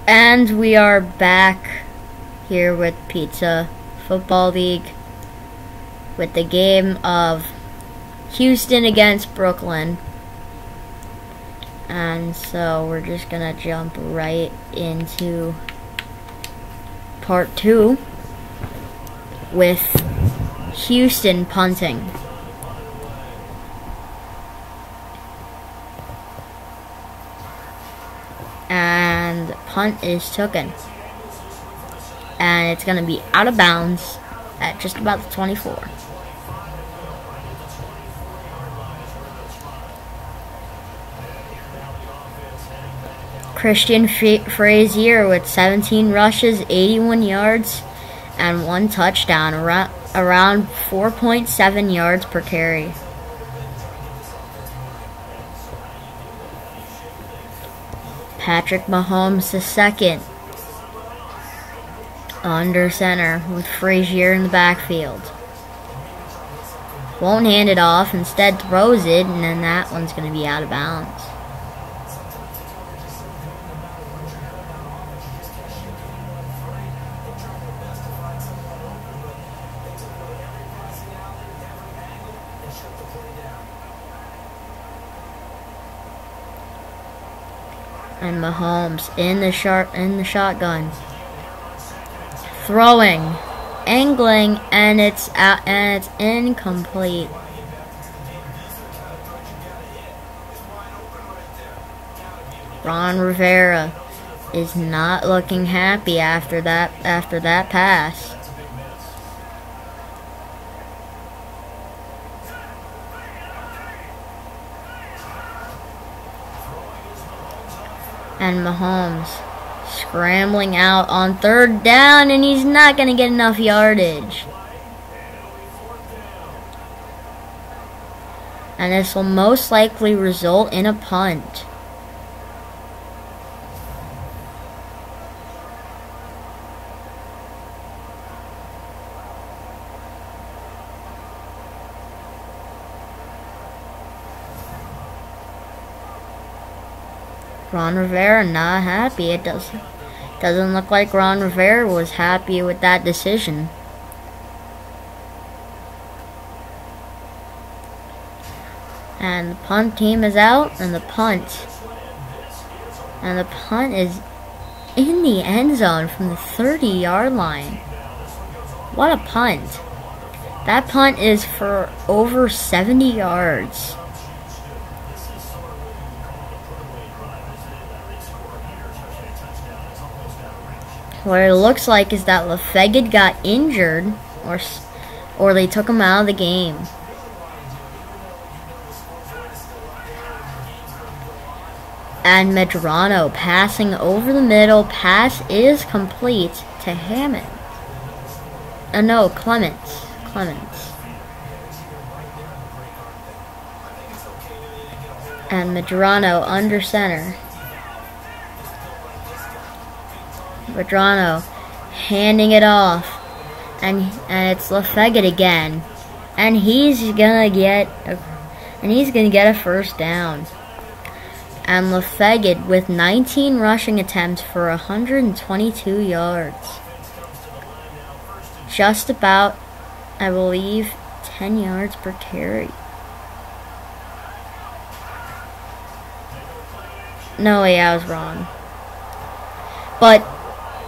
And we are back here with Pizza Football League with the game of Houston against Brooklyn. And so we're just gonna jump right into part 2 with Houston punting. And the punt is taken. And it's going to be out of bounds at just about the 24. Christian Frazier with 17 rushes, 81 yards, and 1 touchdown, around 4.7 yards per carry. Patrick Mahomes II, under center with Frazier in the backfield. Won't hand it off, instead throws it, and then that one's going to be out of bounds. And Mahomes in the shotgun, throwing, angling, and it's out, and it's incomplete. Ron Rivera is not looking happy after that pass. And Mahomes scrambling out on 3rd down, and he's not going to get enough yardage. And this will most likely result in a punt. Ron Rivera not happy. It doesn't look like Ron Rivera was happy with that decision. And the punt team is out, and the punt is in the end zone from the 30-yard line. What a punt. That punt is for over 70 yards. What it looks like is that Lefegid got injured, or they took him out of the game. And Medrano passing over the middle. Pass is complete to Hammond. No, Clements. And Medrano under center. Medrano handing it off, and it's Lefegid again, and he's gonna get a first down. And Lefegid with 19 rushing attempts for 122 yards, just about, I believe, 10 yards per carry. No way, I was wrong.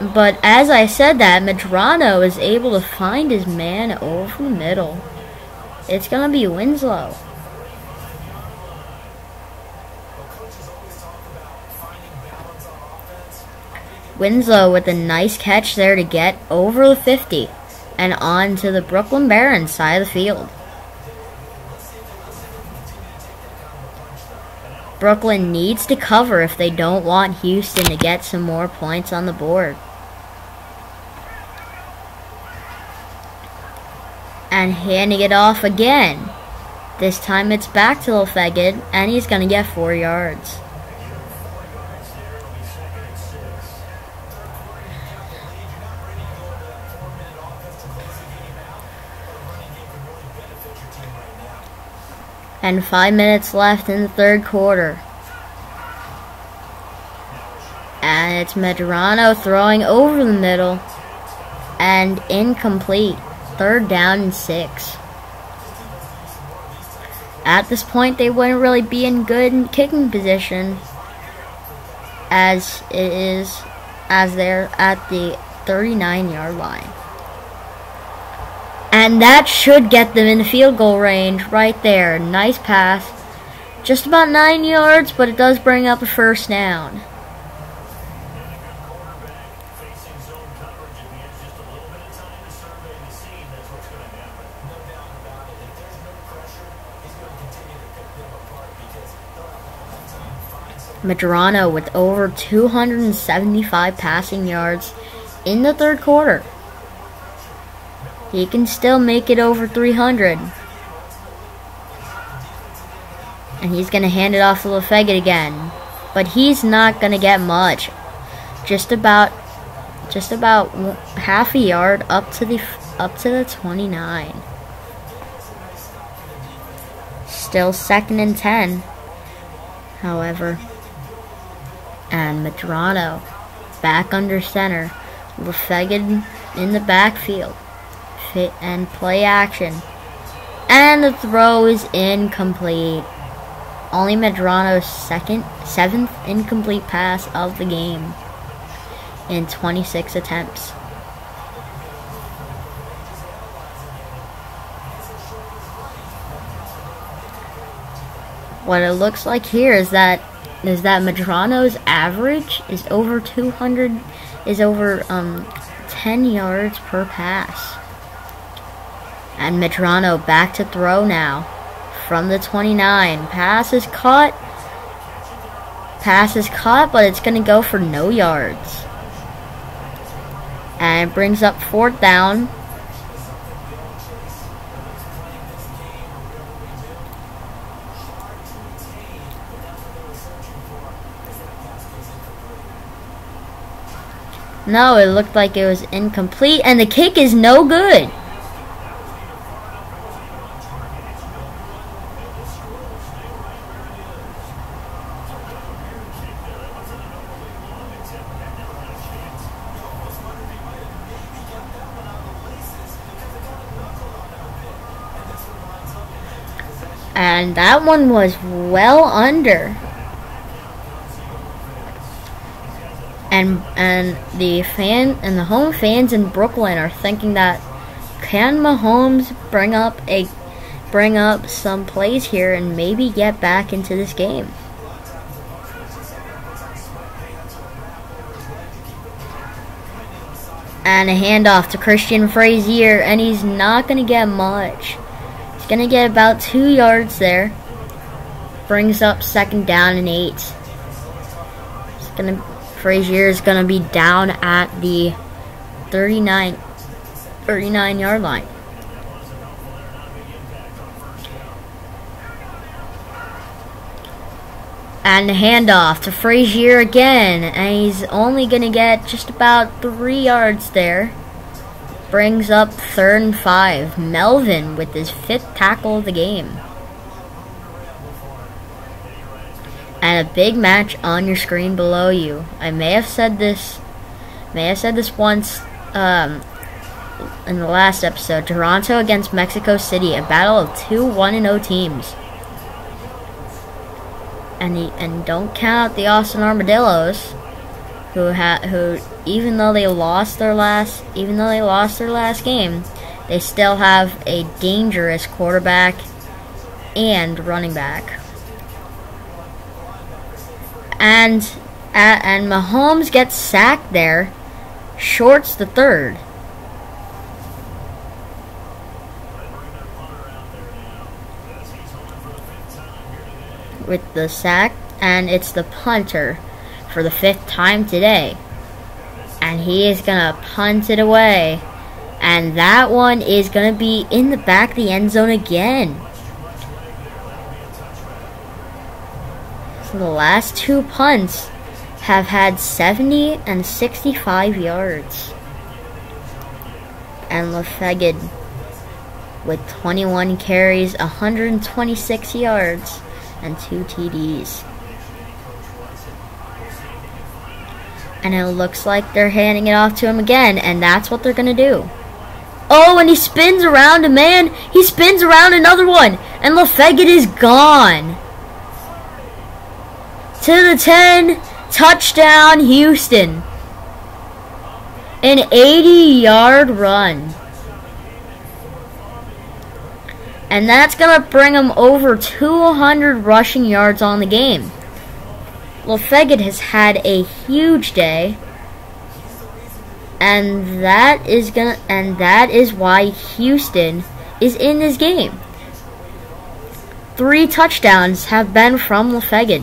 But as I said that, Medrano is able to find his man over the middle. It's going to be Winslow. Winslow with a nice catch there to get over the 50 and on to the Brooklyn Barons side of the field. Brooklyn needs to cover if they don't want Houston to get some more points on the board. And handing it off again. This time it's back to Lefegid, and he's going to get 4 yards. And 5 minutes left in the third quarter. And And it's Medrano throwing over the middle. And incomplete. 3rd down and 6. At this point, they wouldn't really be in good kicking position, as they're at the 39-yard line. And that should get them in the field goal range right there. Nice pass. Just about 9 yards, but it does bring up a 1st down. Medrano with over 275 passing yards in the 3rd quarter. He can still make it over 300. And he's going to hand it off to LaFeggett again. But he's not going to get much. Just about half a yard up to the 29. Still 2nd and 10. However, and Medrano back under center. LaFeggett in the backfield. Fit and play action. And the throw is incomplete. Only Medrano's 7th incomplete pass of the game in 26 attempts. What it looks like here is that Medrano's average is over 10 yards per pass. And Medrano back to throw now from the 29. Pass is caught, but it's going to go for no yards. And it brings up 4th down. No, it looked like it was incomplete, and the kick is no good. And that one was well under. And the home fans in Brooklyn are thinking that, can Mahomes bring up some plays here and maybe get back into this game? And a handoff to Christian Frazier, and he's not going to get much. He's going to get about 2 yards there. Brings up 2nd down and 8. Frazier is going to be down at the 39-yard line. And the handoff to Frazier again, and he's only going to get just about 3 yards there. Brings up 3rd and 5. Melvin with his 5th tackle of the game. And a big match on your screen below you. I may have said this once in the last episode. Toronto against Mexico City, a battle of 2 1-0 teams. And don't count the Austin Armadillos, who even though they lost their last game, they still have a dangerous quarterback and running back. And Mahomes gets sacked there. Shorts the 3rd. With the sack, and it's the punter for the 5th time today. And he is going to punt it away. And that one is going to be in the back of the end zone again. So the last 2 punts have had 70 and 65 yards. And LaFeggett with 21 carries, 126 yards, and 2 TDs. And it looks like they're handing it off to him again, and that's what they're going to do. Oh, and he spins around a man. He spins around another one, and LaFeggett is gone. To the 10, touchdown Houston. An 80-yard run. And that's going to bring him over 200 rushing yards on the game. LaFeggett has had a huge day. And that is why Houston is in this game. 3 touchdowns have been from LaFeggett.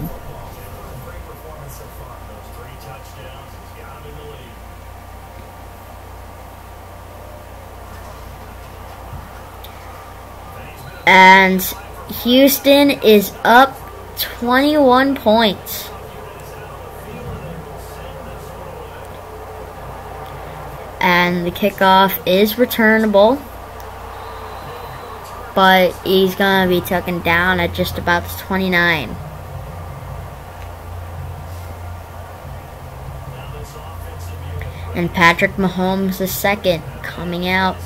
And Houston is up 21 points. And the kickoff is returnable, but he's going to be taken down at just about the 29. And Patrick Mahomes II coming out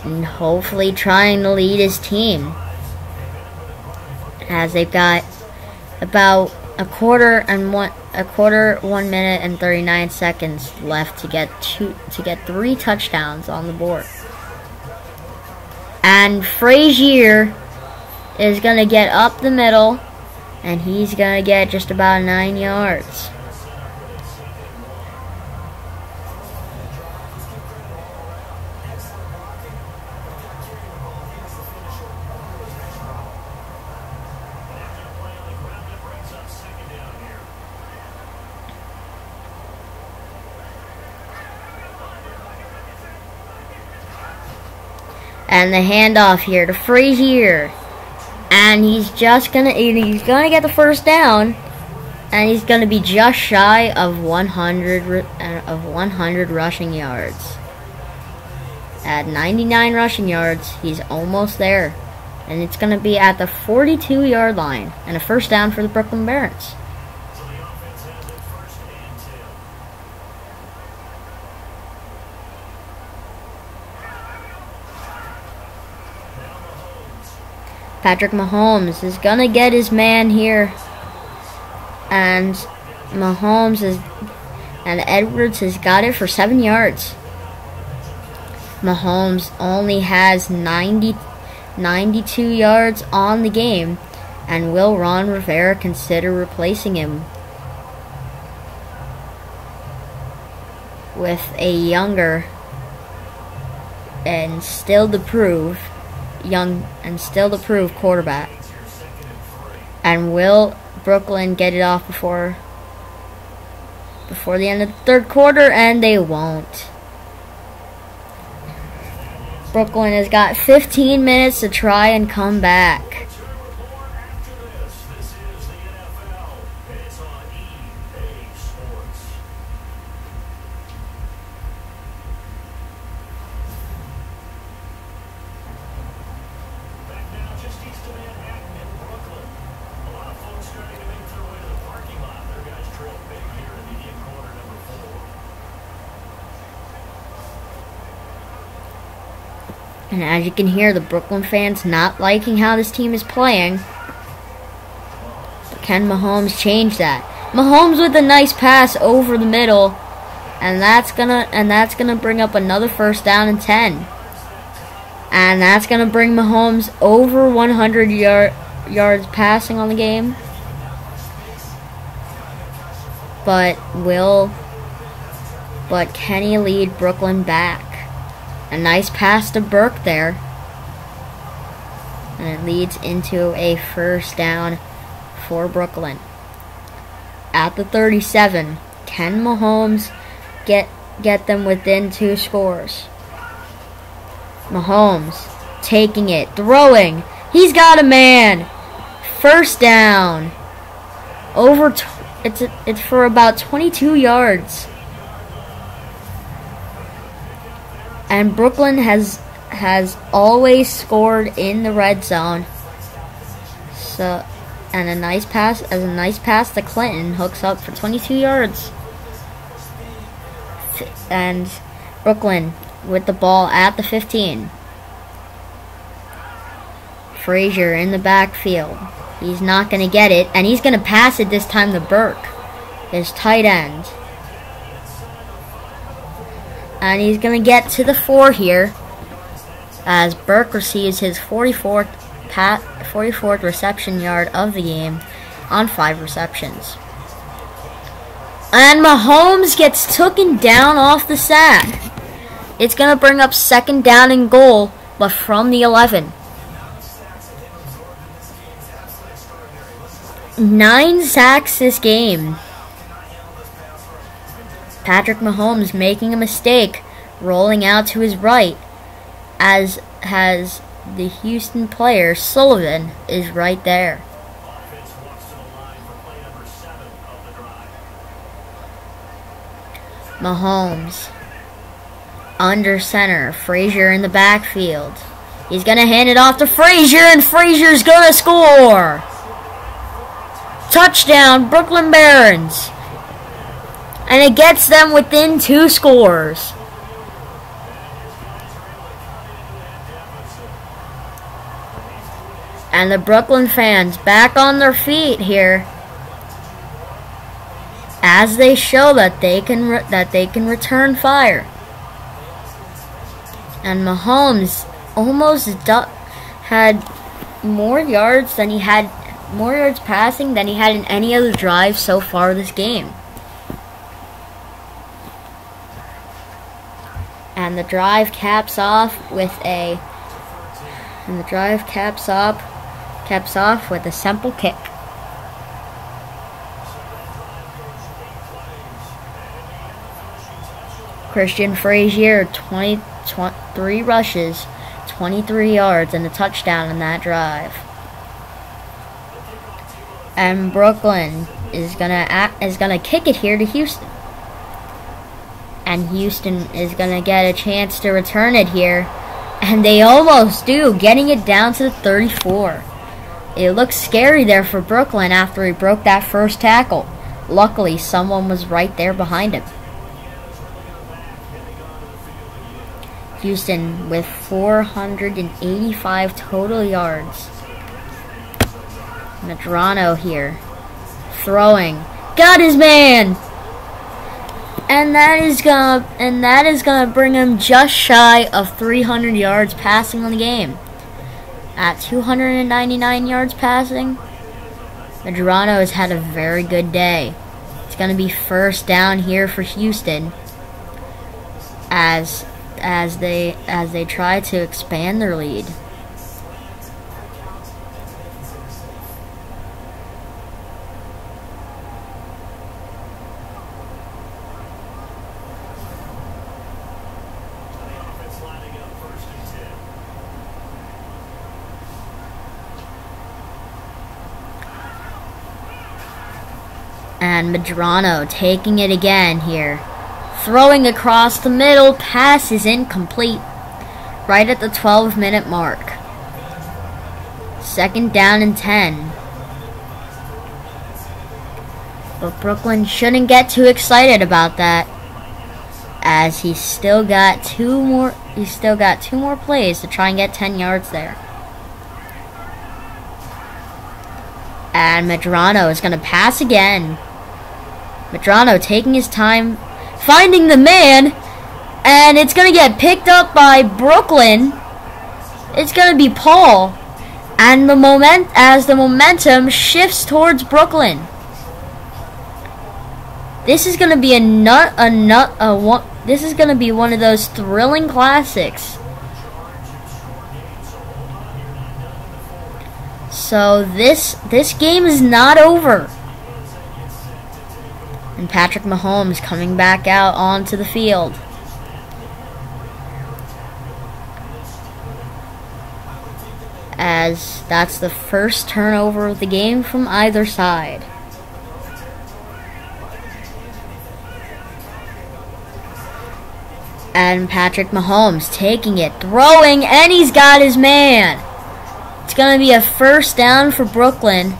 and hopefully trying to lead his team, as they've got about a quarter, 1 minute and 39 seconds left to get 3 touchdowns on the board. And Frazier is going to get up the middle, and he's going to get just about 9 yards. And the handoff here to Frazier, and he's gonna get the first down, and he's gonna be just shy of 100 rushing yards. At 99 rushing yards, he's almost there, and it's gonna be at the 42-yard line, and a first down for the Brooklyn Barons. Patrick Mahomes is going to get his man here. And Edwards has got it for 7 yards. Mahomes only has 92 yards on the game. And will Ron Rivera consider replacing him with a younger and still to prove quarterback? And will Brooklyn get it off before the end of the third quarter? And they won't. Brooklyn has got 15 minutes to try and come back. And as you can hear, the Brooklyn fans not liking how this team is playing. But can Mahomes change that? Mahomes with a nice pass over the middle, and that's gonna bring up another first down and 10. And that's gonna bring Mahomes over 100 yards passing on the game. But can he lead Brooklyn back? A nice pass to Burke there. And it leads into a first down for Brooklyn. At the 37, can Mahomes get them within 2 scores? Mahomes taking it, throwing. He's got a man. First down. It's for about 22 yards. And Brooklyn has always scored in the red zone. A nice pass to Clinton hooks up for 22 yards. Brooklyn with the ball at the 15. Frazier in the backfield. He's not going to get it, and he's going to pass it this time to Burke, his tight end. And he's going to get to the 4 here as Burke receives his 44th reception yard of the game on 5 receptions. And Mahomes gets taken down off the sack. It's going to bring up 2nd down and goal, but from the 11. 9 sacks this game. Patrick Mahomes making a mistake, rolling out to his right, as has the Houston player Sullivan is right there. Mahomes under center, Frazier in the backfield. He's going to hand it off to Frazier, and Frazier's going to score. Touchdown, Brooklyn Barons. And it gets them within 2 scores. And the Brooklyn fans back on their feet here, as they show that they can return fire. And Mahomes almost had more yards passing than he had in any other drive so far this game. And the drive caps off with a simple kick. Christian Frazier, 23 rushes, 23 yards, and a touchdown in that drive. And Brooklyn is gonna kick it here to Houston. And Houston is gonna get a chance to return it here. And they almost do, getting it down to the 34. It looked scary there for Brooklyn after he broke that first tackle. Luckily, someone was right there behind him. Houston with 485 total yards. Medrano here, throwing, got his man, and that is gonna bring him just shy of 300 yards passing on the game. At 299 yards passing, Medrano has had a very good day. It's gonna be 1st down here for Houston, as they try to expand their lead. And Medrano taking it again here. Throwing across the middle, pass is incomplete. Right at the 12-minute mark. 2nd down and 10. But Brooklyn shouldn't get too excited about that, as he's still got two more plays to try and get 10 yards there. And Medrano is going to pass again. Medrano taking his time, finding the man, and it's going to get picked up by Brooklyn. It's going to be Paul, and as the momentum shifts towards Brooklyn. This is going to be this is going to be one of those thrilling classics. So this game is not over. And Patrick Mahomes coming back out onto the field. As that's the first turnover of the game from either side. And Patrick Mahomes taking it, throwing, and he's got his man. It's going to be a 1st down for Brooklyn,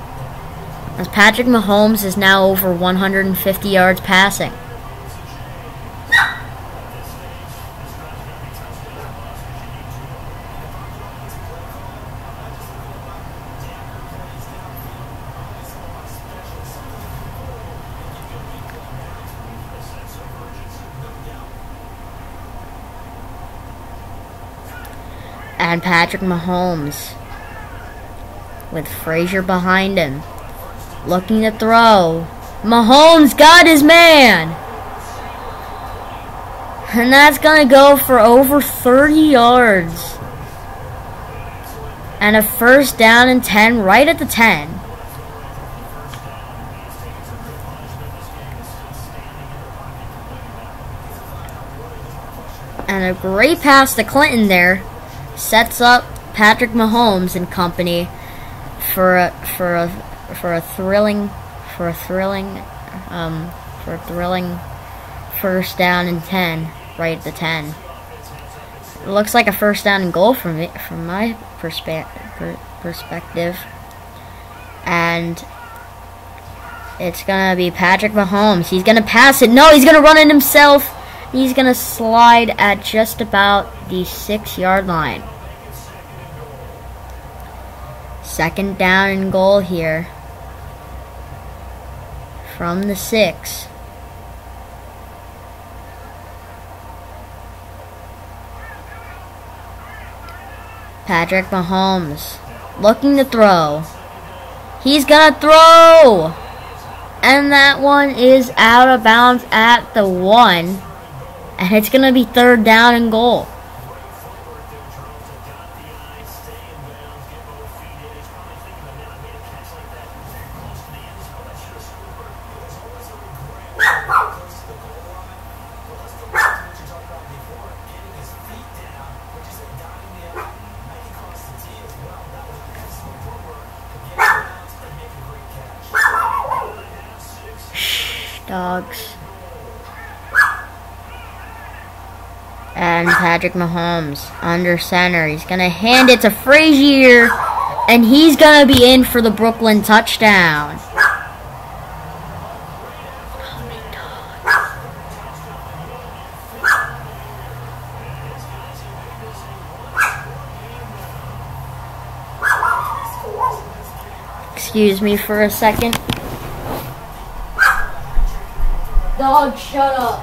as Patrick Mahomes is now over 150 yards passing. And Patrick Mahomes with Frazier behind him, looking to throw. Mahomes got his man! And that's going to go for over 30 yards. And a first down and 10 right at the 10. And a great pass to Clinton there sets up Patrick Mahomes and company for a thrilling first down and 10 right at the 10. It looks like a first down and goal from my perspective. And it's gonna be Patrick Mahomes. He's gonna pass it. No, he's gonna run it himself. He's gonna slide at just about the 6-yard line. Second down and goal here from the 6. Patrick Mahomes looking to throw. He's gonna throw! And that one is out of bounds at the 1. And it's gonna be third down and goal. Dogs. And Patrick Mahomes under center. He's going to hand it to Frazier. And he's going to be in for the Brooklyn touchdown. Excuse me for a second. Dog, shut up.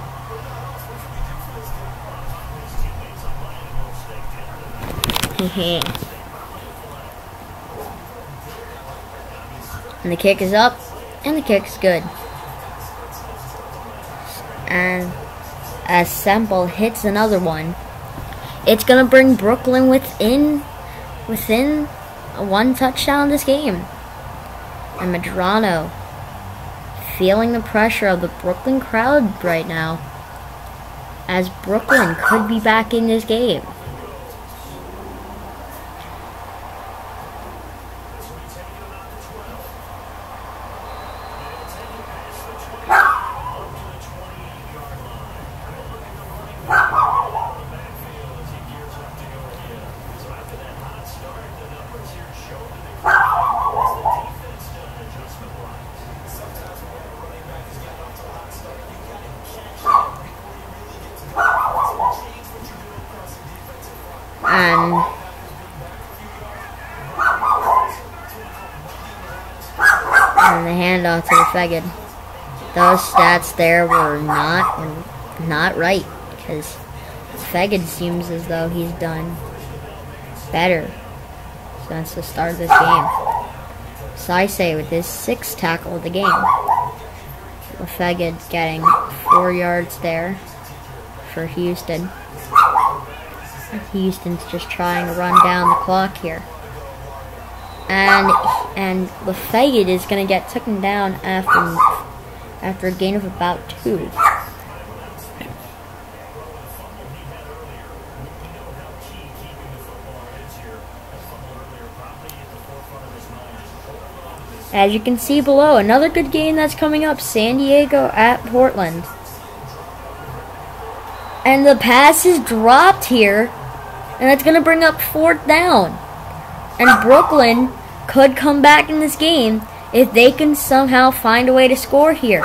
And the kick is up, and the kick is good. And as Semple hits another one, it's gonna bring Brooklyn within one touchdown this game. And Medrano feeling the pressure of the Brooklyn crowd right now, as Brooklyn could be back in this game. And the handoff to the Faggot. Those stats there were not right, because Faggot seems as though he's done better since the start of this game. So I say with his 6th tackle of the game, Faggot getting 4 yards there for Houston. Houston's just trying to run down the clock here. And Lafayette is going to get taken down after a gain of about 2. As you can see below, another good game that's coming up, San Diego at Portland. And the pass is dropped here, and it's going to bring up 4th down. And Brooklyn could come back in this game if they can somehow find a way to score here.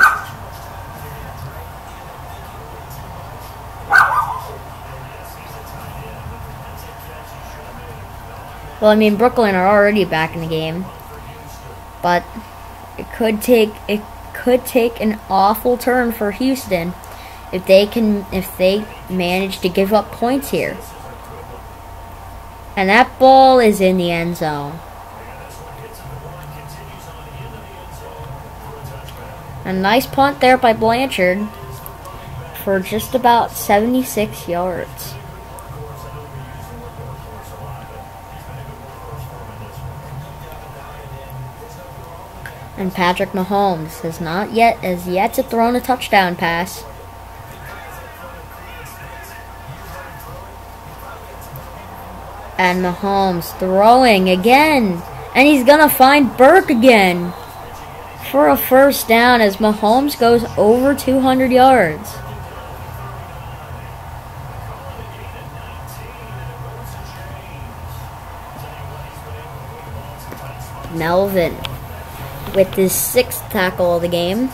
Well, I mean, Brooklyn are already back in the game, but it could take an awful turn for Houston if they manage to give up points here. And that ball is in the end zone. A nice punt there by Blanchard for just about 76 yards. And Patrick Mahomes has yet to throw a touchdown pass. And Mahomes throwing again. And he's going to find Burke again for a first down as Mahomes goes over 200 yards. Melvin with his 6th tackle of the game.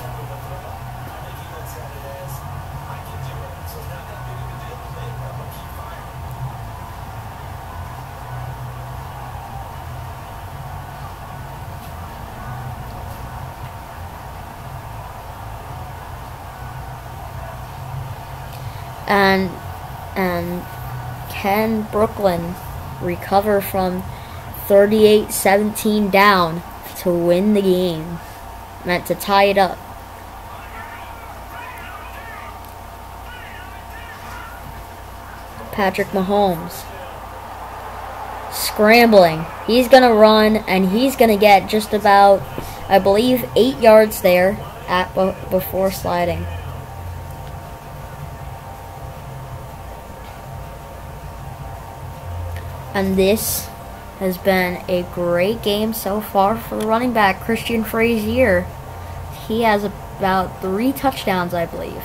And can Brooklyn recover from 38-17 down to win the game? Meant to tie it up. Patrick Mahomes scrambling. He's gonna run and he's gonna get just about, I believe, 8 yards there before sliding. And this has been a great game so far for the running back, Christian Frazier. He has about 3 touchdowns, I believe.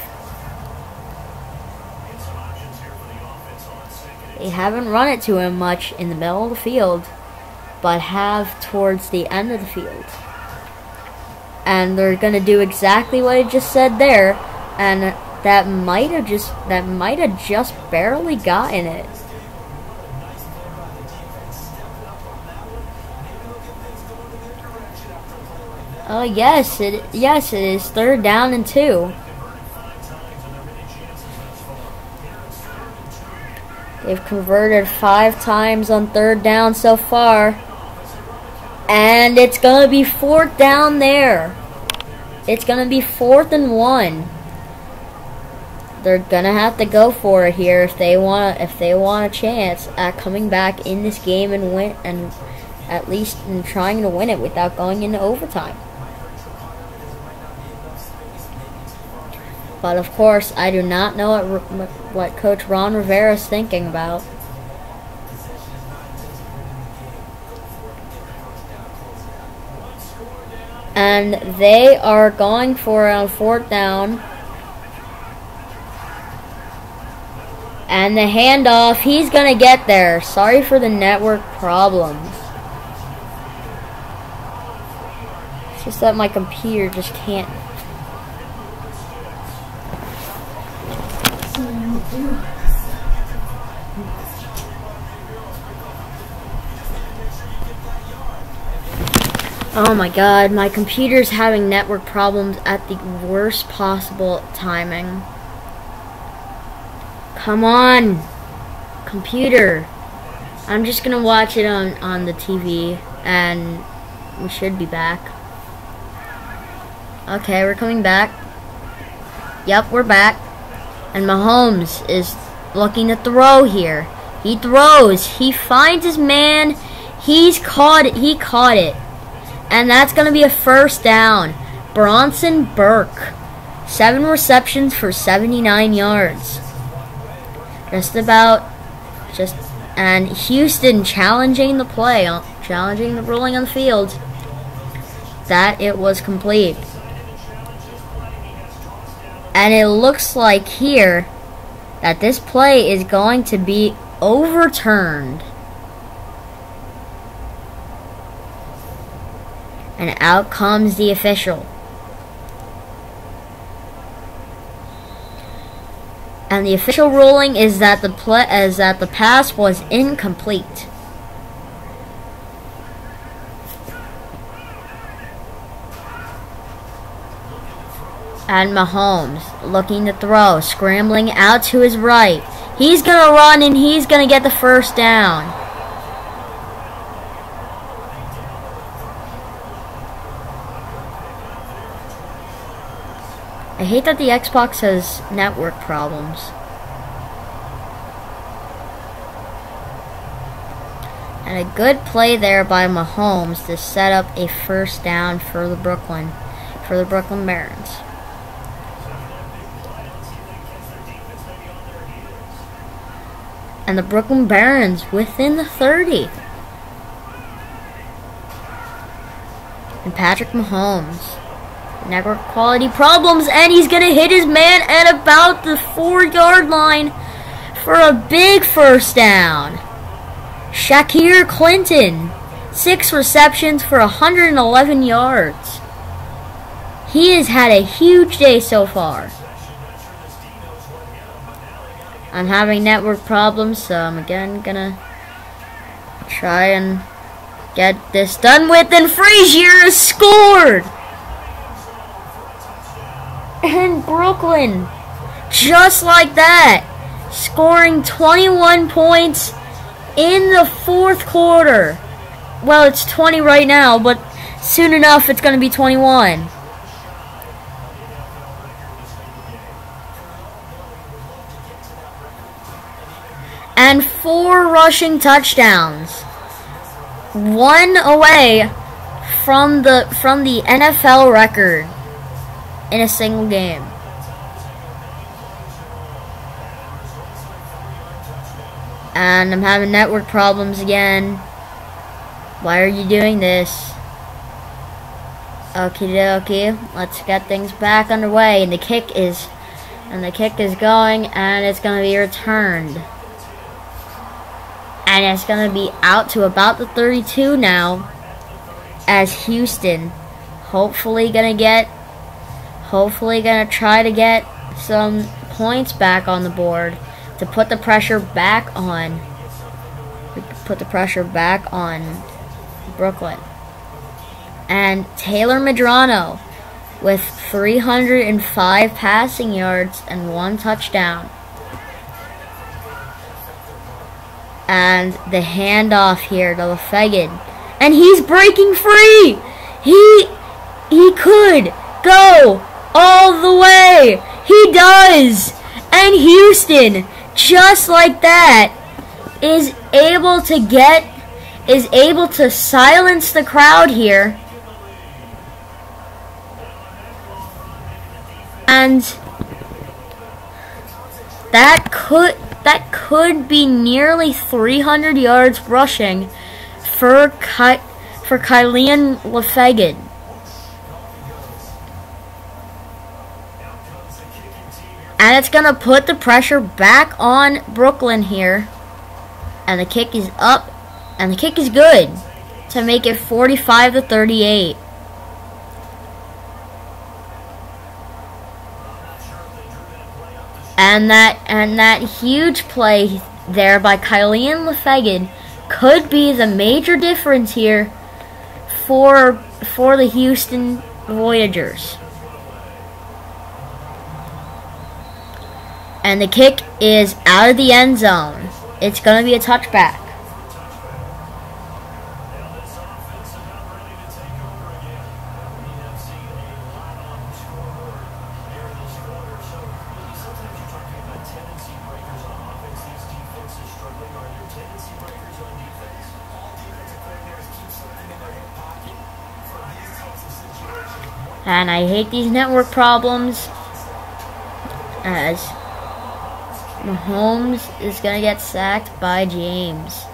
They haven't run it to him much in the middle of the field, but have towards the end of the field. And they're going to do exactly what I just said there, and that might have just barely gotten it. Oh yes, it is 3rd down and 2. They've converted 5 times on 3rd down so far. And it's gonna be 4th down there. It's gonna be 4th and 1. They're gonna have to go for it here if they want a chance at coming back in this game and win, and at least in trying to win it without going into overtime. But of course, I do not know what Coach Ron Rivera is thinking about. And they are going for it on 4th down. And the handoff, he's going to get there. Sorry for the network problems. It's just that my computer just can't. Oh my god, my computer's having network problems at the worst possible timing. Come on, computer. I'm just gonna watch it on the TV and we should be back. Okay, we're coming back. Yep, we're back. And Mahomes is looking to throw here. He throws. He finds his man. He caught it. And that's going to be a 1st down. Bronson Burke. 7 receptions for 79 yards. And Houston challenging the play, challenging the ruling on the field, that it was complete. And it looks like here that this play is going to be overturned. And out comes the official. And the official ruling is that the pass was incomplete. And Mahomes looking to throw, scrambling out to his right. He's going to run and he's going to get the 1st down. I hate that the Xbox has network problems. And a good play there by Mahomes to set up a first down for the Brooklyn Barons. And the Brooklyn Barons within the 30. And Patrick Mahomes. Network quality problems, and he's going to hit his man at about the 4-yard line for a big first down. Shakir Clinton, 6 receptions for 111 yards. He has had a huge day so far. I'm having network problems, so I'm again gonna try and get this done with, and Frazier has scored! And Brooklyn, just like that, scoring 21 points in the 4th quarter. Well, it's 20 right now, but soon enough it's going to be 21. And 4 rushing touchdowns. 1 away from the NFL record in a single game. And I'm having network problems again. Why are you doing this? Okie dokie. Let's get things back underway. And the kick is going, and it's gonna be returned. And it's gonna be out to about the 32 now, as Houston hopefully gonna try to get some points back on the board to put the pressure back on. Brooklyn. And Taylor Medrano with 305 passing yards and 1 touchdown. And the handoff here to LaFegan, and he's breaking free. He could go all the way. He does. And Houston, just like that, is able to silence the crowd here. And that could be nearly 300 yards rushing for Kylian LaFegan. And it's going to put the pressure back on Brooklyn here. And the kick is up. And the kick is good to make it 45-38. And that huge play there by Kylian LaFegan could be the major difference here for the Houston Voyagers. And the kick is out of the end zone. It's going to be a touchback. And I hate these network problems, as Mahomes is going to get sacked by James.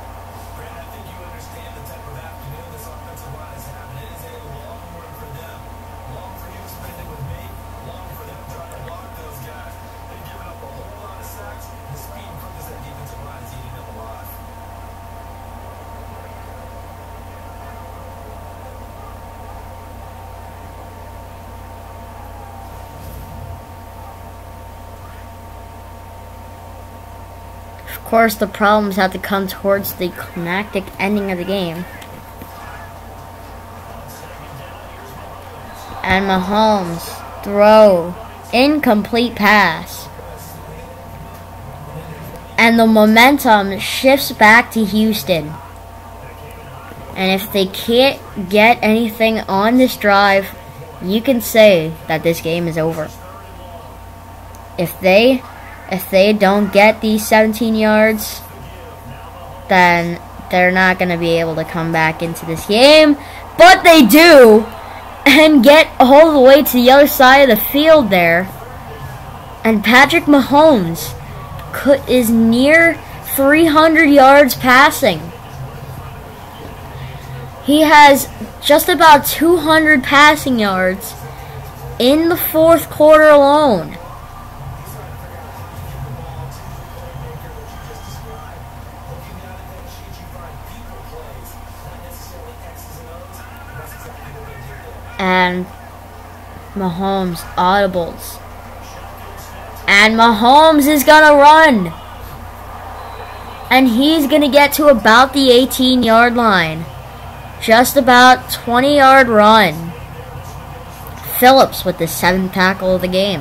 Of course, the problems have to come towards the climactic ending of the game. And Mahomes throw, incomplete pass. And the momentum shifts back to Houston. And if they can't get anything on this drive, you can say that this game is over. if they don't get these 17 yards, then they're not going to be able to come back into this game. But they do, and get all the way to the other side of the field there. And Patrick Mahomes is near 300 yards passing. He has just about 200 passing yards in the fourth quarter alone. And Mahomes audibles. And Mahomes is gonna run. And he's gonna get to about the 18-yard line. Just about 20-yard run. Phillips with the 7th tackle of the game.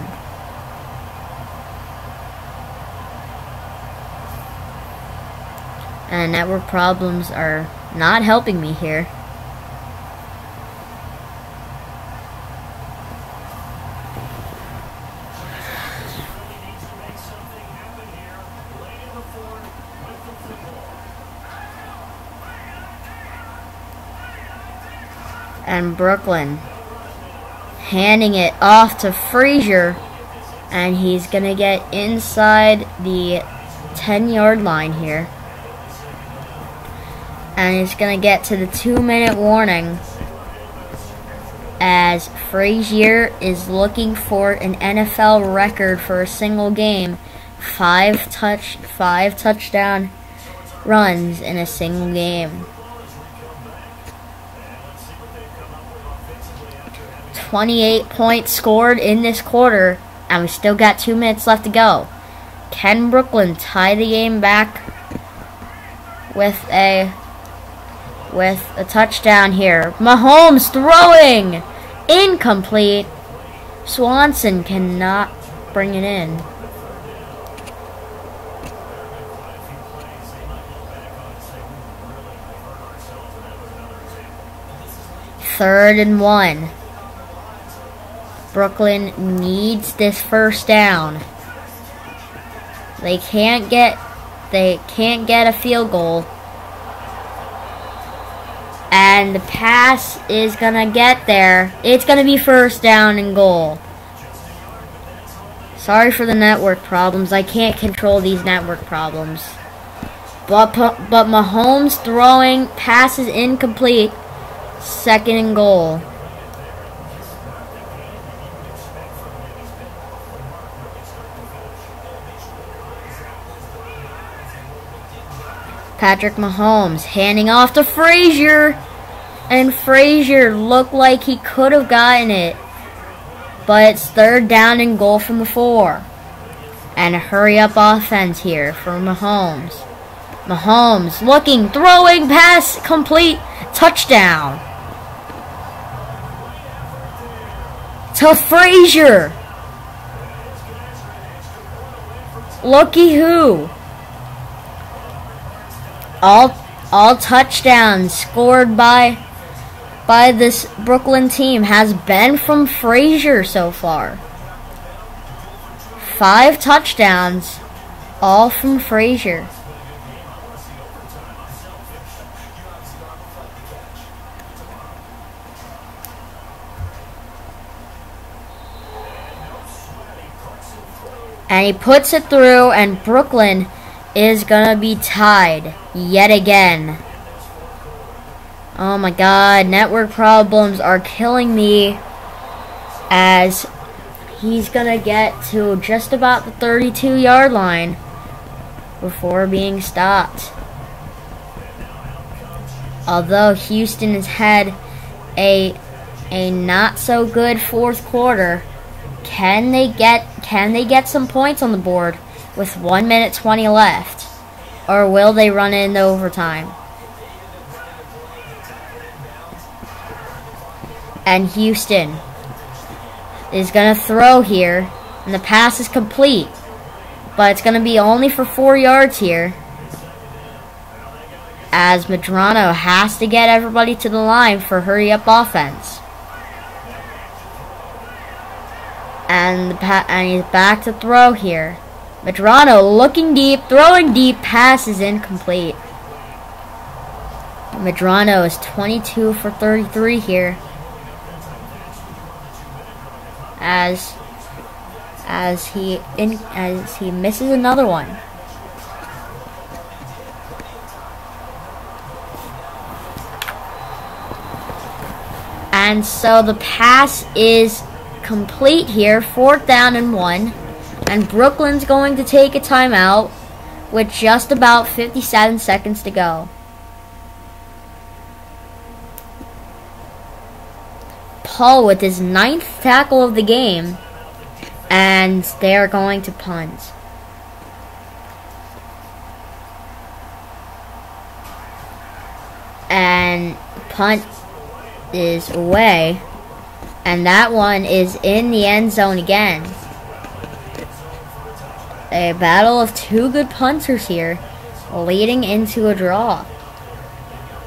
And network problems are not helping me here. And Brooklyn handing it off to Frazier, and he's gonna get inside the 10-yard line here, and he's gonna get to the 2-minute warning as Frazier is looking for an NFL record for a single game, 5 touchdown runs in a single game. 28 points scored in this quarter, and we still got 2 minutes left to go. Can Brooklyn tie the game back with a touchdown here? Mahomes throwing! Incomplete. Swanson cannot bring it in. Third and 1. Brooklyn needs this first down. They can't get a field goal. And the pass is gonna get there. It's gonna be first down and goal. Sorry for the network problems. I can't control these network problems. But Mahomes throwing, pass is incomplete. Second and goal. Patrick Mahomes handing off to Frazier, and Frazier looked like he could have gotten it, but it's third down and goal from the 4, and a hurry up offense here for Mahomes. Mahomes looking, throwing, pass complete, touchdown to Frazier. Looky who. All touchdowns scored by this Brooklyn team has been from Frazier so far. 5 touchdowns, all from Frazier. And he puts it through, and Brooklyn is gonna be tied yet again. Oh my god, network problems are killing me, as he's gonna get to just about the 32-yard line before being stopped. Although Houston has had a not so good fourth quarter, can they get some points on the board with 1 minute 20 left? Or will they run into overtime? And Houston is going to throw here, and the pass is complete, but it's going to be only for 4 yards here, as Medrano has to get everybody to the line for hurry up offense. And he's back to throw here. Medrano looking deep, throwing deep, pass is incomplete. Medrano is 22 for 33 here. As he misses another one. And so the pass is complete here, 4th down and 1. And Brooklyn's going to take a timeout with just about 57 seconds to go. Paul with his 9th tackle of the game, and they are going to punt. And punt is away, and that one is in the end zone again. A battle of two good punters here, leading into a draw.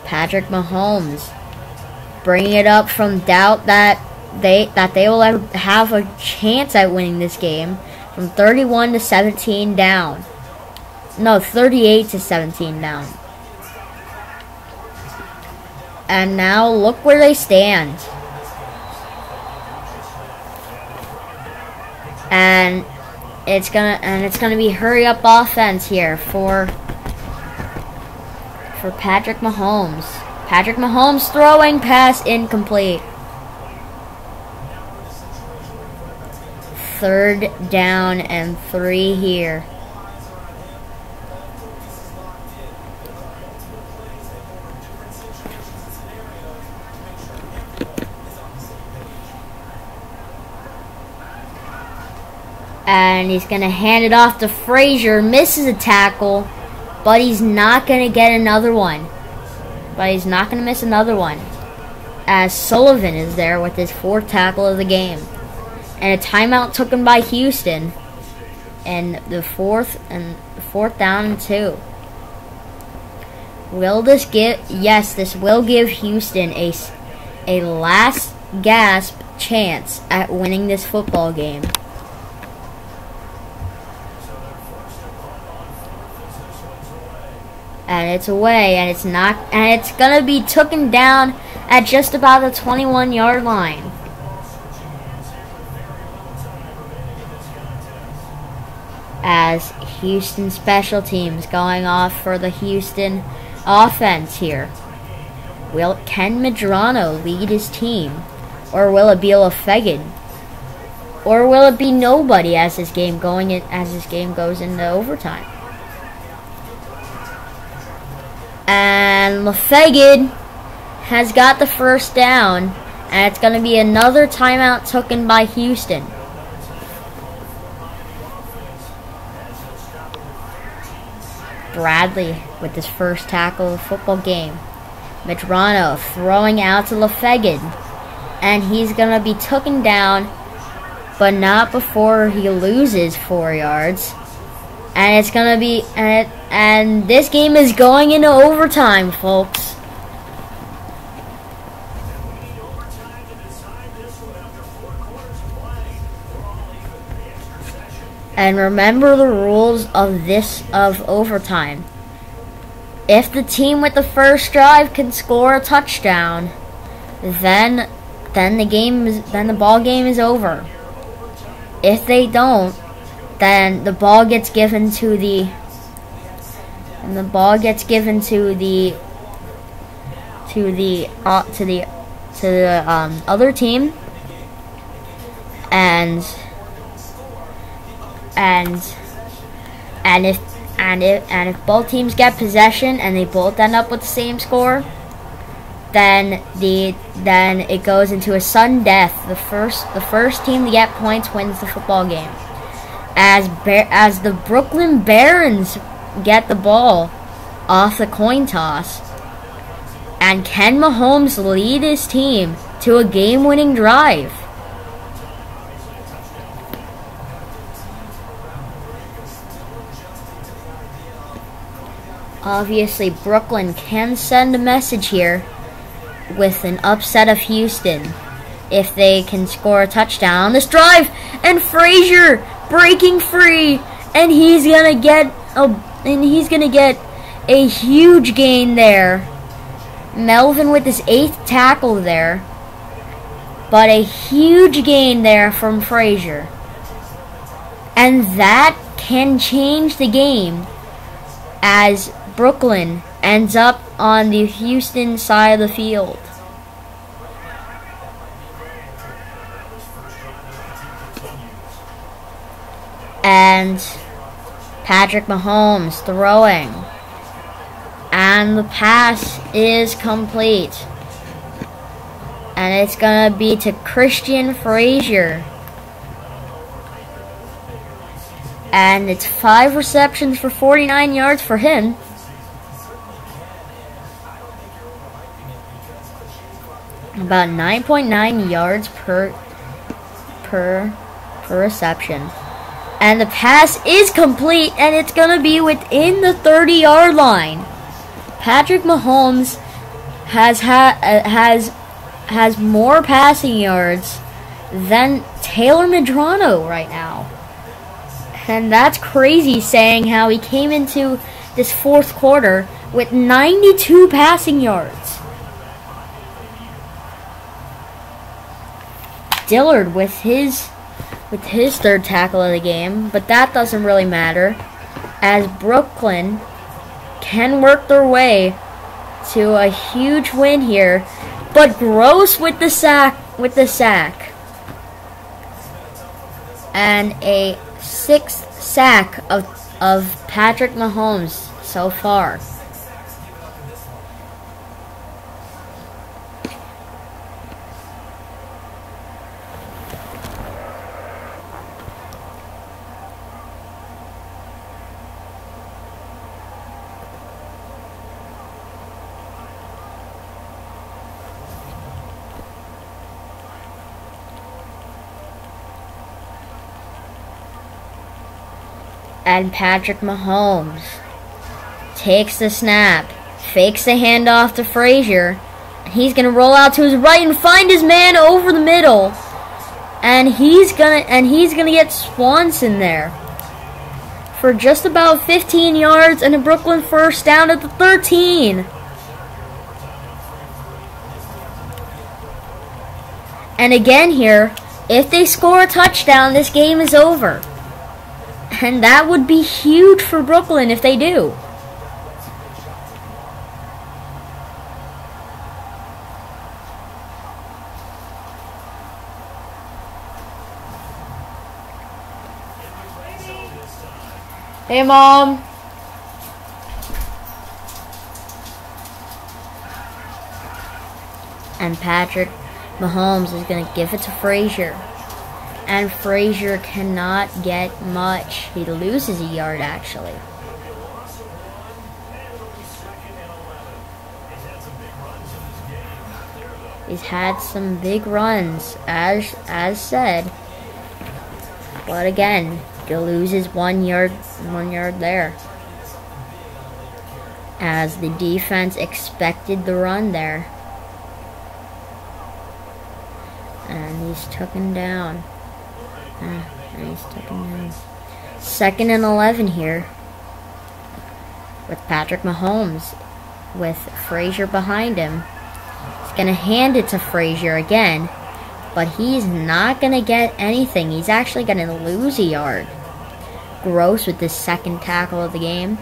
Patrick Mahomes bringing it up from doubt that they will ever have a chance at winning this game, from 31 to 17 down. No, 38 to 17 down. And now look where they stand. And it's gonna be hurry up offense here for Patrick Mahomes. Patrick Mahomes throwing, pass incomplete. 3rd down and 3 here. And he's going to hand it off to Frazier. Misses a tackle, but he's not going to get another one. But he's not going to miss another one, as Sullivan is there with his 4th tackle of the game. And a timeout taken by Houston. And the 4th down and 2. Will this give? Yes, this will give Houston a last gasp chance at winning this football game. And it's away, and it's gonna be taken down at just about the 21-yard line. As Houston special teams going off for the Houston offense here. Can Medrano lead his team, or will it be LaFegan, or will it be nobody as this game goes into overtime? And LaFegan has got the 1st down, and it's going to be another timeout taken by Houston. Bradley with his 1st tackle of the football game. Medrano throwing out to LaFegan, and he's going to be taken down, but not before he loses 4 yards. And it's going to be, and this game is going into overtime, folks. And remember the rules of overtime. If the team with the first drive can score a touchdown, then the ball game is over. If they don't, then the ball gets given to the other team, and if both teams get possession and they both end up with the same score, then it goes into a sudden death. The first team to get points wins the football game. As the Brooklyn Barons get the ball off the coin toss, and can Mahomes lead his team to a game-winning drive? Obviously, Brooklyn can send a message here with an upset of Houston, if they can score a touchdown on this drive. And Frazier breaking free, and he's gonna get a huge gain there. Melvin with his 8th tackle there, but a huge gain there from Frazier, and that can change the game as Brooklyn ends up on the Houston side of the field. And Patrick Mahomes throwing. And the pass is complete. And it's going to be to Christian Frazier. And it's 5 receptions for 49 yards for him. About 9.9 yards per reception. And the pass is complete, and it's going to be within the 30-yard line. Patrick Mahomes has more passing yards than Taylor Medrano right now. And that's crazy, saying how he came into this 4th quarter with 92 passing yards. Dillard with his 3rd tackle of the game, but that doesn't really matter, as Brooklyn can work their way to a huge win here. But Gross with the sack, and a 6th sack of Patrick Mahomes so far. And Patrick Mahomes takes the snap, fakes the handoff to Frazier. He's gonna roll out to his right and find his man over the middle, and he's gonna get Swanson there for just about 15 yards and a Brooklyn 1st down at the 13. And again here, if they score a touchdown, this game is over. And that would be huge for Brooklyn if they do. Hey, Mom. And Patrick Mahomes is going to give it to Frazier. And Frazier cannot get much. He loses a yard, actually. He's had some big runs, as said. But again, he loses 1 yard there. As the defense expected the run there. And he's taken down. And he's taken down. 2nd and 11 here. With Patrick Mahomes. With Frazier behind him. He's going to hand it to Frazier again. But he's not going to get anything. He's actually going to lose a yard. Gross with the 2nd tackle of the game.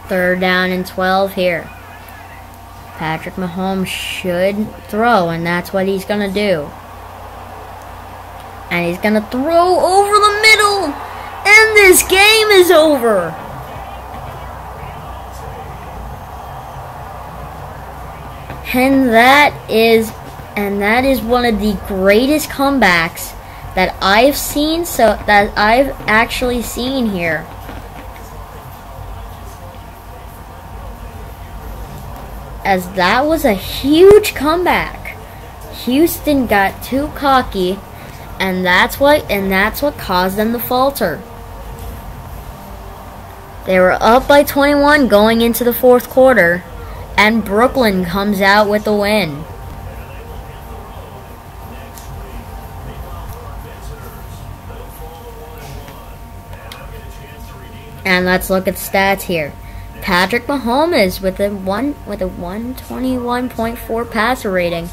Third down and 12 here. Patrick Mahomes should throw, and that's what he's going to do. And he's going to throw over the middle, and this game is over. And that is one of the greatest comebacks that I've actually seen here. as that was a huge comeback. Houston got too cocky, and that's what caused them to falter. They were up by 21 going into the fourth quarter, and Brooklyn comes out with the win. And let's look at stats here. Patrick Mahomes with a 121.4 passer rating,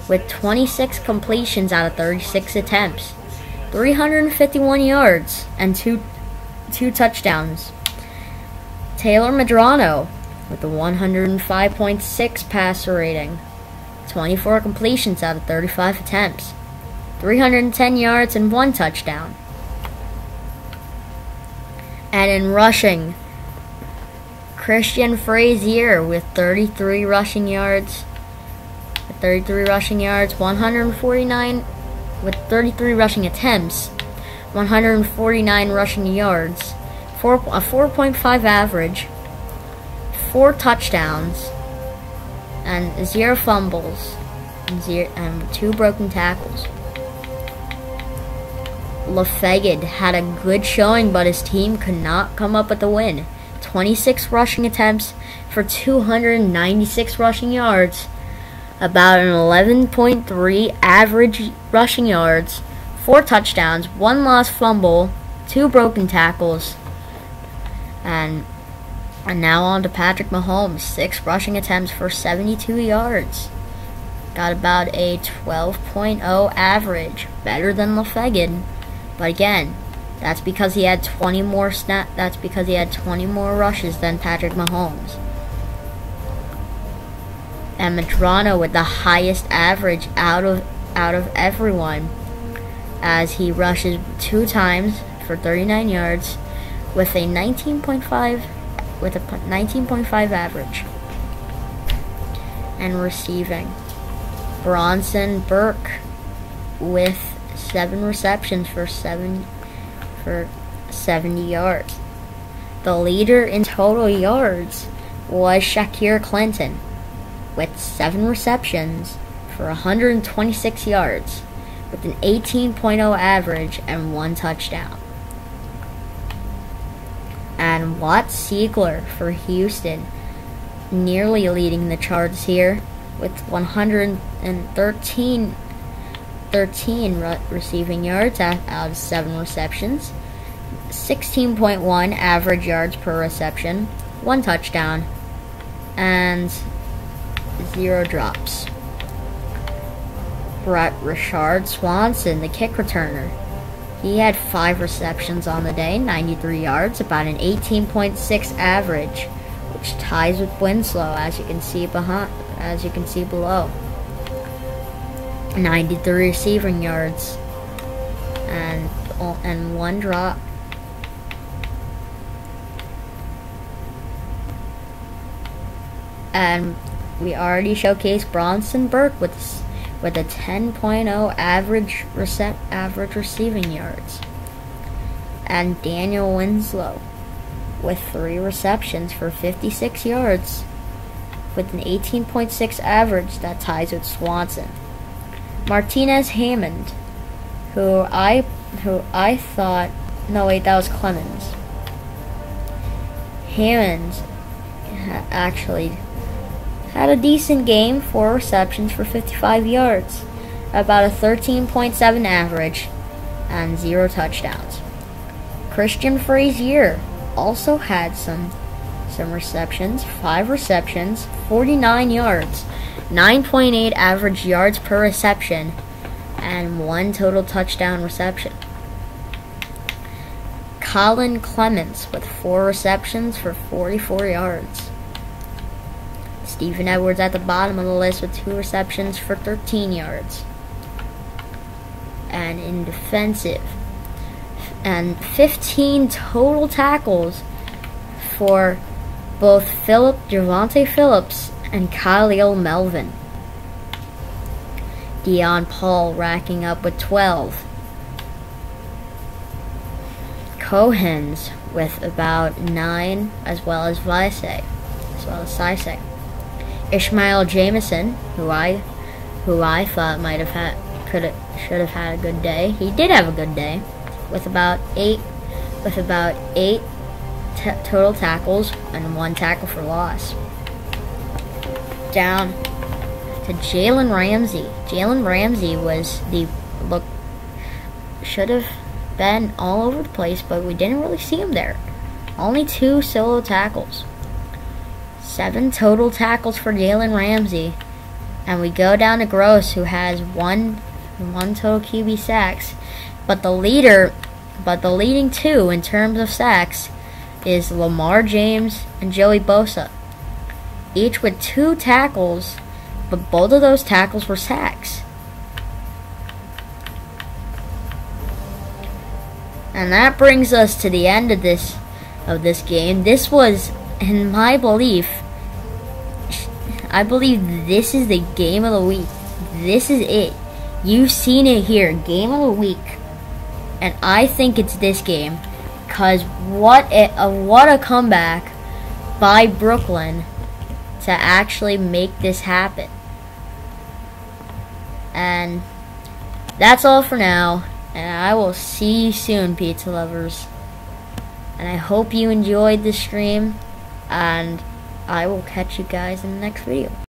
with 26 completions out of 36 attempts, 351 yards, and two touchdowns. Taylor Medrano with a 105.6 passer rating, 24 completions out of 35 attempts, 310 yards, and 1 touchdown. And in rushing, Christian Frazier with 33 rushing yards, 149 with 33 rushing attempts, 149 rushing yards, a 4.5 average, 4 touchdowns, and 0 fumbles, and 2 broken tackles. LaFeged had a good showing, but his team could not come up with the win. 26 rushing attempts for 296 rushing yards, about an 11.3 average rushing yards, 4 touchdowns, 1 lost fumble, 2 broken tackles. And now on to Patrick Mahomes, 6 rushing attempts for 72 yards. Got about a 12.0 average, better than LaFeged. But again, that's because he had 20 more rushes than Patrick Mahomes. And Medrano with the highest average out of everyone, as he rushes 2 times for 39 yards with a 19.5 average. And receiving, Bronson Burke with 7 receptions for 70 yards. The leader in total yards was Shakir Clinton with 7 receptions for 126 yards with an 18.0 average and 1 touchdown. And Watt Siegler for Houston nearly leading the charts here with 113 receiving yards out of 7 receptions, 16.1 average yards per reception, 1 touchdown, and 0 drops. Rashard Swanson, the kick returner, he had 5 receptions on the day, 93 yards, about an 18.6 average, which ties with Winslow, as you can see below. 93 receiving yards and 1 drop. And we already showcased Bronson Burke with a 10.0 average receiving yards, and Daniel Winslow with 3 receptions for 56 yards with an 18.6 average that ties with Swanson. Martinez Hammond, who I thought, no wait, that was Clemens. Hammond actually had a decent game, 4 receptions for 55 yards, about a 13.7 average, and 0 touchdowns. Christian Frazier also had some receptions, 5 receptions, 49 yards, 9.8 average yards per reception, and 1 total touchdown reception. Colin Clements with 4 receptions for 44 yards. Stephen Edwards at the bottom of the list with 2 receptions for 13 yards. And in defensive, and 15 total tackles for both Javonte Phillips and Khalil Melvin. Deion Paul racking up with 12. Cohen's with about 9, as well as Sise. Ishmael Jameson, who I thought should have had a good day. He did have a good day, with about eight total tackles and 1 tackle for loss. Down to Jalen Ramsey. Jalen Ramsey should have been all over the place, but we didn't really see him there. Only 2 solo tackles. 7 total tackles for Jalen Ramsey. And we go down to Gross, who has one total QB sacks. But the leading 2 in terms of sacks is Lamar James and Joey Bosa, each with 2 tackles, but both of those tackles were sacks. And that brings us to the end of this game. This was, in my belief, I believe this is the game of the week. This is it. You've seen it here, game of the week. And I think it's this game, because what a comeback by Brooklyn to actually make this happen. And that's all for now, and I will see you soon, pizza lovers. And I hope you enjoyed the stream, and I will catch you guys in the next video.